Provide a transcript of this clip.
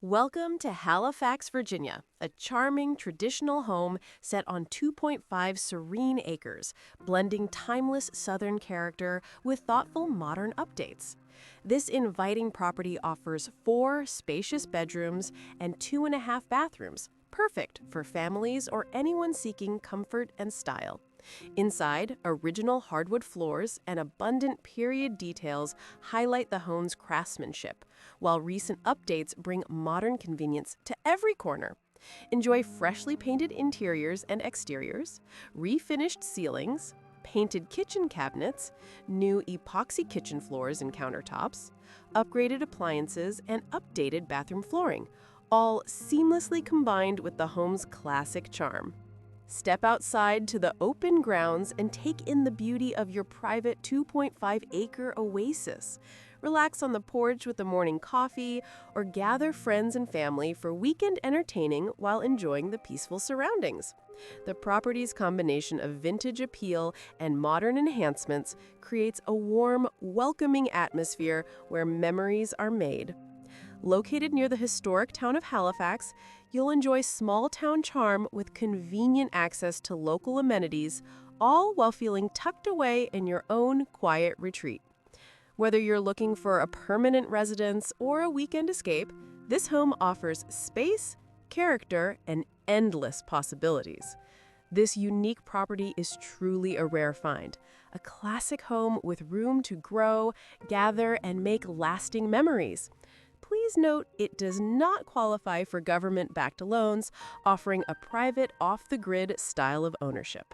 Welcome to Halifax, Virginia, a charming traditional home set on 2.5 serene acres, blending timeless Southern character with thoughtful modern updates. This inviting property offers 4 spacious bedrooms and 2.5 bathrooms, perfect for families or anyone seeking comfort and style. Inside, original hardwood floors and abundant period details highlight the home's craftsmanship, while recent updates bring modern convenience to every corner. Enjoy freshly painted interiors and exteriors, refinished ceilings, painted kitchen cabinets, new epoxy kitchen floors and countertops, upgraded appliances, and updated bathroom flooring, all seamlessly combined with the home's classic charm. Step outside to the open grounds and take in the beauty of your private 2.5-acre oasis. Relax on the porch with a morning coffee, or gather friends and family for weekend entertaining while enjoying the peaceful surroundings. The property's combination of vintage appeal and modern enhancements creates a warm, welcoming atmosphere where memories are made. Located near the historic town of Halifax, you'll enjoy small-town charm with convenient access to local amenities, all while feeling tucked away in your own quiet retreat. Whether you're looking for a permanent residence or a weekend escape, this home offers space, character, and endless possibilities. This unique property is truly a rare find, a classic home with room to grow, gather, and make lasting memories. Please note it does not qualify for government-backed loans, offering a private, off-the-grid style of ownership.